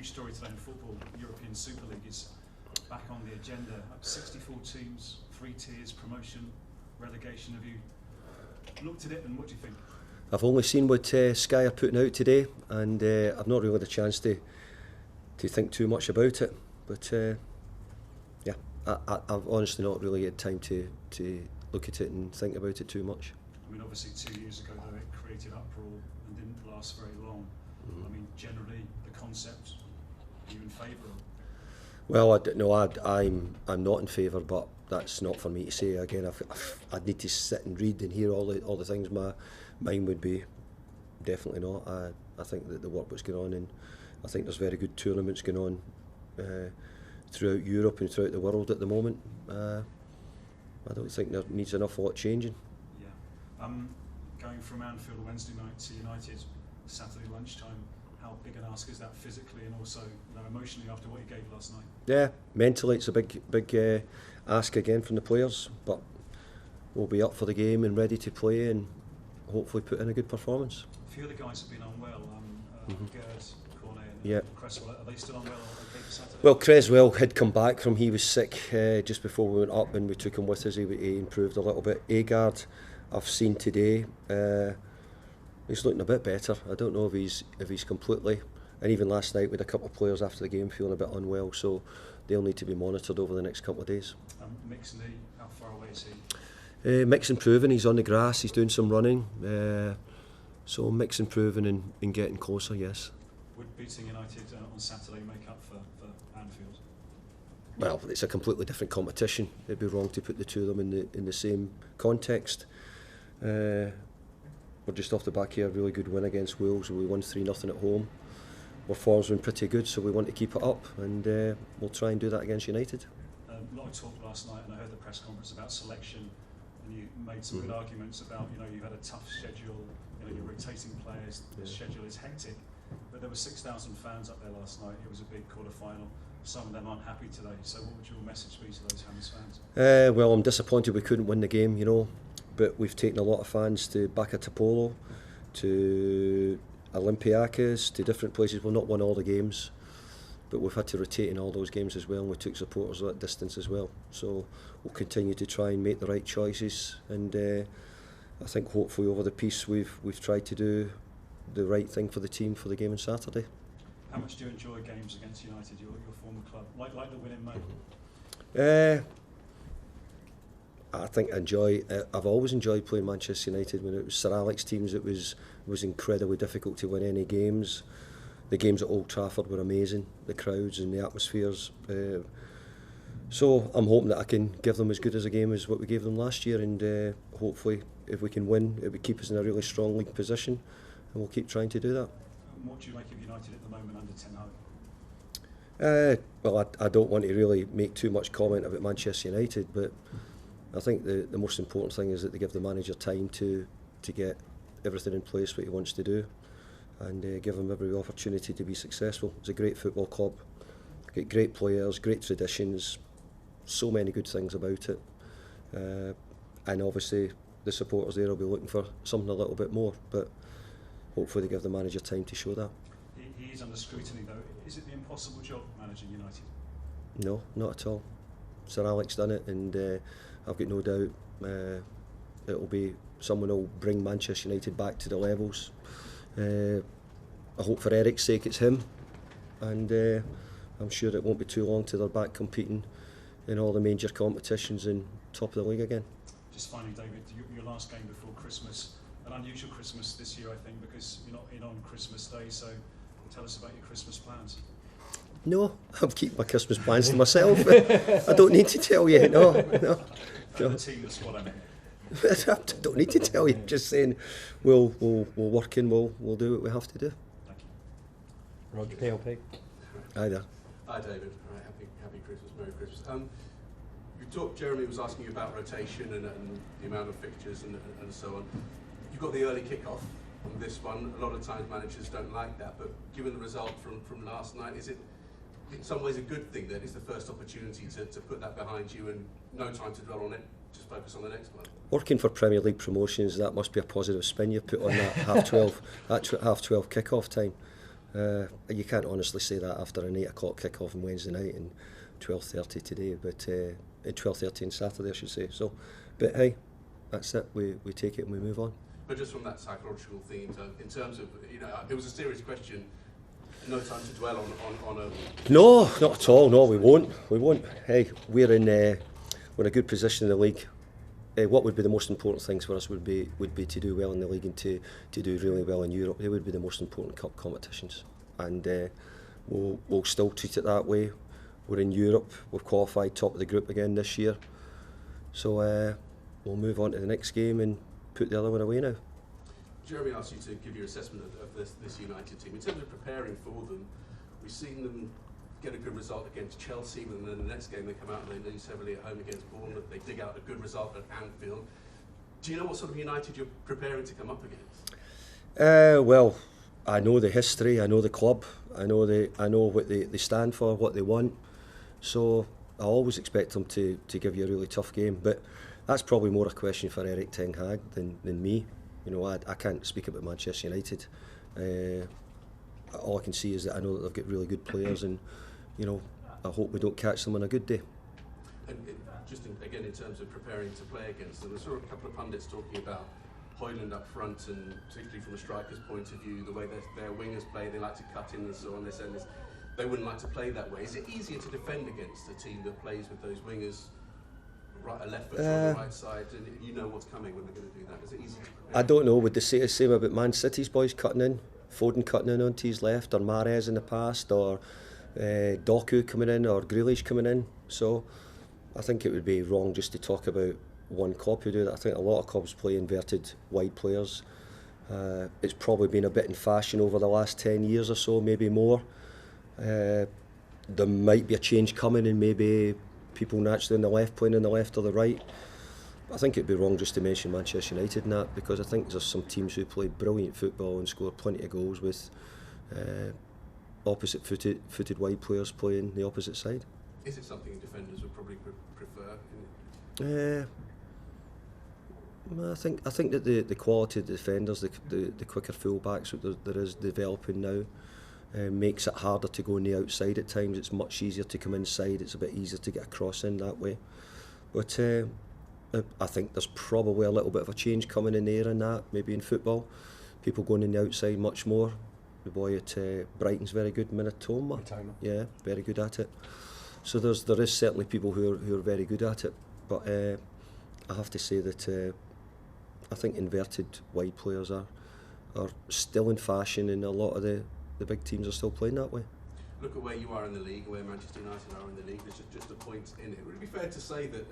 huge story today in football. European Superleague is back on the agenda. 64 teams, 3 tiers, promotion, relegation. Have you looked at it, and what do you think? I've only seen what Sky are putting out today, and I've not really had a chance to think too much about it. But yeah, I've honestly not really had time to look at it and think about it too much. I mean, obviously 2 years ago though, it created uproar and didn't last very long. I mean, generally the concept, are you in favour of? Well, I'm not in favour, but that's not for me to say. Again, I'd need to sit and read and hear all the things. Mine would be definitely not. I think that the work that's going on, and I think there's very good tournaments going on throughout Europe and throughout the world at the moment. I don't think there needs an awful lot changing. Yeah. Going from Anfield Wednesday night to United Saturday lunchtime, how big an ask is that physically and also emotionally after what you gave last night? Yeah, mentally it's a big ask again from the players, but we'll be up for the game and ready to play and hopefully put in a good performance. A few of the guys have been unwell, Gerd, Cornet and Cresswell, are they still unwell okay for Saturday? Well, Cresswell had come back from, he was sick just before we went up and we took him with us. He improved a little bit. Agard, I've seen today, he's looking a bit better. I don't know if he's completely, and even last night with a couple of players after the game feeling a bit unwell, so they'll need to be monitored over the next couple of days. Mixon, how far away is he? Mick's improving, he's on the grass, he's doing some running, so Mick's improving and getting closer, yes. Would beating United on Saturday make up for Anfield? Well, it's a completely different competition. It'd be wrong to put the two of them in the same context. We're just off the back here, a really good win against Wolves. We won 3-0 at home. Our form's been pretty good, so we want to keep it up, and we'll try and do that against United. A lot of talk last night, and I heard the press conference about selection, and you made some good arguments about, you've had a tough schedule, you're rotating players, the schedule is hectic, but there were 6,000 fans up there last night. It was a big quarter-final. Some of them aren't happy today, so what would your message be to those Hammers fans? Well, I'm disappointed we couldn't win the game, but we've taken a lot of fans to Bakatopolo, to Olympiacos, to different places. We've not won all the games, but we've had to rotate in all those games as well, and we took supporters that distance as well. So we'll continue to try and make the right choices, and I think hopefully over the piece we've tried to do the right thing for the team for the game on Saturday. How much do you enjoy games against United, your former club, like the win in May? I think I've always enjoyed playing Manchester United. When it was Sir Alex teams, it was incredibly difficult to win any games. The games at Old Trafford were amazing, the crowds and the atmospheres. So I'm hoping that I can give them as good as a game as what we gave them last year, and hopefully if we can win, it would keep us in a really strong league position, and we'll keep trying to do that. What do you make of United at the moment under Ten Haag? Well, I don't want to really make too much comment about Manchester United, but I think the most important thing is that they give the manager time to get everything in place what he wants to do, and give him every opportunity to be successful. It's a great football club, got great players, great traditions, so many good things about it, and obviously the supporters there will be looking for something a little bit more, but hopefully they give the manager time to show that. He is under scrutiny though. Is it the impossible job managing United? No, not at all. Sir Alex done it, and I've got no doubt it'll be someone who'll bring Manchester United back to the levels. I hope for Erik's sake it's him, and I'm sure it won't be too long till they're back competing in all the major competitions and top of the league again. Just finally, David, your last game before Christmas, an unusual Christmas this year I think, because you're not in on Christmas Day, so tell us about your Christmas plans. No, I'm keeping my Christmas plans to myself. I don't need to tell you, no. The team, the squad, I mean. I don't need to tell you. Just saying, we'll work in. We'll do what we have to do. Thank you. Roger PLP. Hi there. Hi David. All right, happy Christmas, Merry Christmas. You talked. Jeremy was asking you about rotation and the amount of fixtures and so on. You've got the early kick-off on this one. A lot of times managers don't like that, but given the result from last night, is it in some ways a good thing that it's the first opportunity to put that behind you and no time to dwell on it, just focus on the next one? Working for Premier League promotions, that must be a positive spin you put on that half 12 kick-off time. You can't honestly say that after an 8 o'clock kick-off on Wednesday night and 12:30 today, but 12:30 on Saturday, I should say. So, but hey, that's it. We take it and we move on. But just from that psychological thing, in terms of, it was a serious question. No time to dwell on a... No, not at all. No, we won't. Hey, we're in a good position in the league. What would be the most important things for us would be to do well in the league and to do really well in Europe. They would be the most important cup competitions, and we'll still treat it that way. We're in Europe. We've qualified top of the group again this year, so we'll move on to the next game and put the other one away now. Jeremy asked you to give your assessment of this United team. In terms of preparing for them, we've seen them get a good result against Chelsea, and then the next game they come out and they lose heavily at home against Bournemouth. They dig out a good result at Anfield. Do you know what sort of United you're preparing to come up against? Well, I know the history, I know the club, I know what they stand for, what they want. So I always expect them to give you a really tough game. But that's probably more a question for Erik Ten Haag than me. I can't speak about Manchester United. All I can see is that I know that they've got really good players, and I hope we don't catch them on a good day. And again, in terms of preparing to play against them, I saw a couple of pundits talking about Højlund up front, and particularly from a striker's point of view, the way their wingers play, they like to cut in and so on. They're saying they wouldn't like to play that way. Is it easier to defend against a team that plays with those wingers, a left foot on the right side, and you know what's coming when they're going to do that? Is it easy to prepare? I don't know. Would they say the same about Man City's boys cutting in? Foden cutting in onto his left, or Mahrez in the past, or Doku coming in, or Grealish coming in? So I think it would be wrong just to talk about one club who do that. I think a lot of clubs play inverted wide players. It's probably been a bit in fashion over the last 10 years or so, maybe more. There might be a change coming, and maybe people naturally on the left playing on the left or the right. I think it'd be wrong just to mention Manchester United in that, because I think there's some teams who play brilliant football and score plenty of goals with opposite-footed wide players playing the opposite side. Is it something defenders would probably prefer? I think that the quality of the defenders, the quicker full-backs that there is developing now, makes it harder to go on the outside at times. It's much easier to come inside. It's a bit easier to get a cross in that way. But I think there's probably a little bit of a change coming in there in that, maybe in football. People going in the outside much more. The boy at Brighton's very good, Minotoma. Yeah, very good at it. So there is certainly people who are very good at it. But I have to say that I think inverted wide players are still in fashion, and a lot of the big teams are still playing that way. Look at where you are in the league, where Manchester United are in the league. There's just a point in it. Would it be fair to say that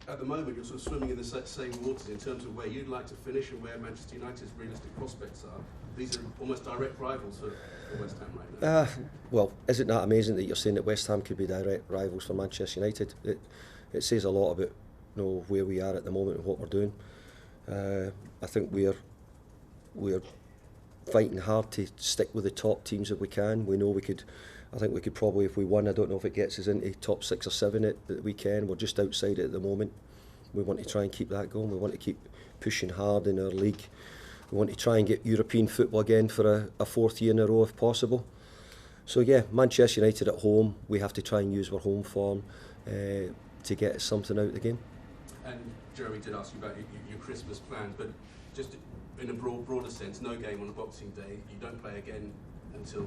at the moment you're sort of swimming in the same waters in terms of where you'd like to finish and where Manchester United's realistic prospects are? These are almost direct rivals for West Ham right now. Well, isn't that amazing that you're saying that West Ham could be direct rivals for Manchester United? It says a lot about where we are at the moment and what we're doing. I think we're fighting hard to stick with the top teams if we can. We know I think we could probably, if we won, I don't know if it gets us into top 6 or 7 at the weekend. We're just outside it at the moment. We want to try and keep that going. We want to keep pushing hard in our league. We want to try and get European football again for a 4th year in a row if possible. So yeah, Manchester United at home, we have to try and use our home form to get something out of the game. And Jeremy did ask you about your Christmas plans, but just in a broader sense, no game on a Boxing Day. You don't play again until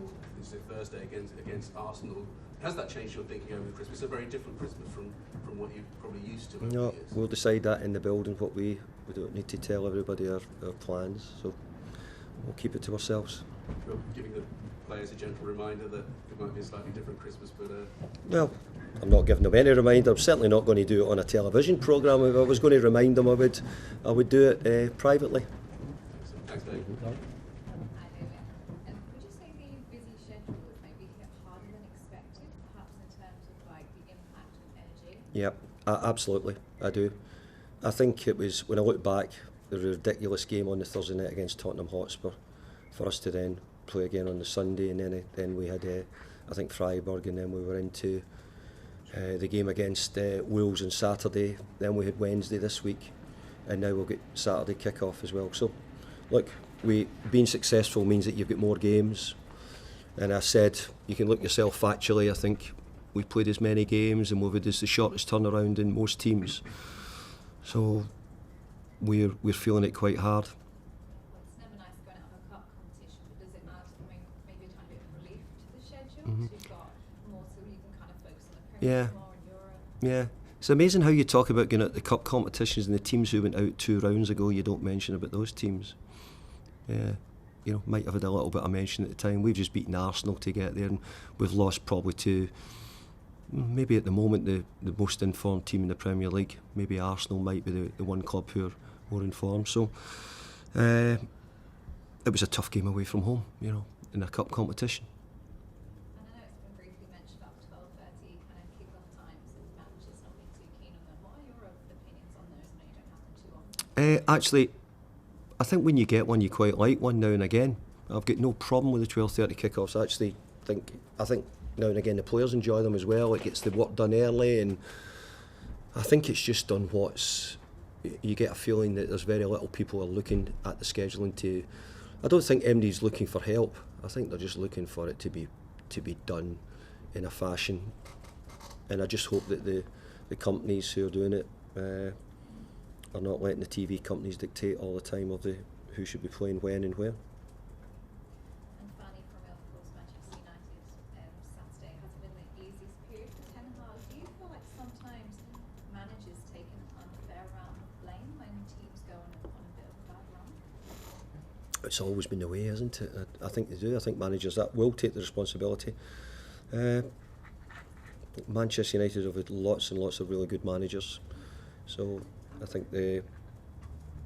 Thursday against Arsenal. Has that changed your thinking over Christmas? It's a very different Christmas from what you're probably used to over the years. We'll decide that in the building. We don't need to tell everybody our plans, so we'll keep it to ourselves. Well, giving the players a gentle reminder that it might be a slightly different Christmas, but... Well, I'm not giving them any reminder. I'm certainly not going to do it on a television programme. If I was going to remind them, I would do it privately. Thanks, Dave. Would you say the busy schedule is maybe hit harder than expected, perhaps in terms of the impact and energy? Yep, absolutely, I do. I think it was, when I look back, the ridiculous game on the Thursday night against Tottenham Hotspur, for us to then play again on the Sunday, and then we had, I think, Freiburg, and then we were into the game against Wolves on Saturday, then we had Wednesday this week, and now we'll get Saturday kick-off as well. So, look, being successful means that you've got more games. And I said, you can look yourself factually, I think we played as many games and we've had the shortest turnaround in most teams. So we're feeling it quite hard. Well, it's never nice going out of a cup competition, but does it add, I mean, maybe a tiny bit of relief to the schedule? Mhm. So you've got more, so you can kind of focus on the Premier more in Europe. Yeah. It's amazing how you talk about going at the cup competitions and the teams who went out 2 rounds ago, you don't mention about those teams. Yeah. You know, might have had a little bit of mention at the time. We've just beaten Arsenal to get there, and we've lost probably to, maybe at the moment, the most informed team in the Premier League. Maybe Arsenal might be the one club who are more informed. So it was a tough game away from home, you know, in a cup competition. And I know it's been briefly mentioned about 12:30 kind of kick-off times and managers not being too keen on them. What are your opinions on those? I know you don't have them too often. Actually, I think when you get one, you quite like one now and again. I've got no problem with the 12:30 kickoffs. Actually, I think now and again the players enjoy them as well. It gets the work done early, and I think it's just done you get a feeling that there's very little people are looking at the scheduling to. I don't think MD's looking for help. I think they're just looking for it to be done in a fashion, and I just hope that the companies who are doing it are not letting the TV companies dictate all the time of who should be playing when and where. And finally, from me, of course, Manchester United Saturday hasn't been the easiest period for Ten Hag. Do you feel like sometimes managers take an unfair amount of blame when teams go on a bit of a bad run? It's always been the way, isn't it? I think they do. I think managers that will take the responsibility. Manchester United have had lots and lots of really good managers, so I think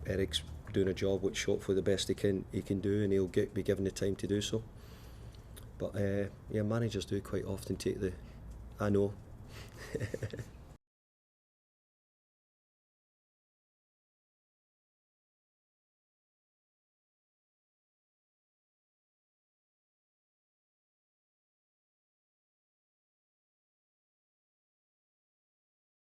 Erik's doing a job which hopefully the best he can do, and he'll be given the time to do so. But yeah, managers do quite often take I know.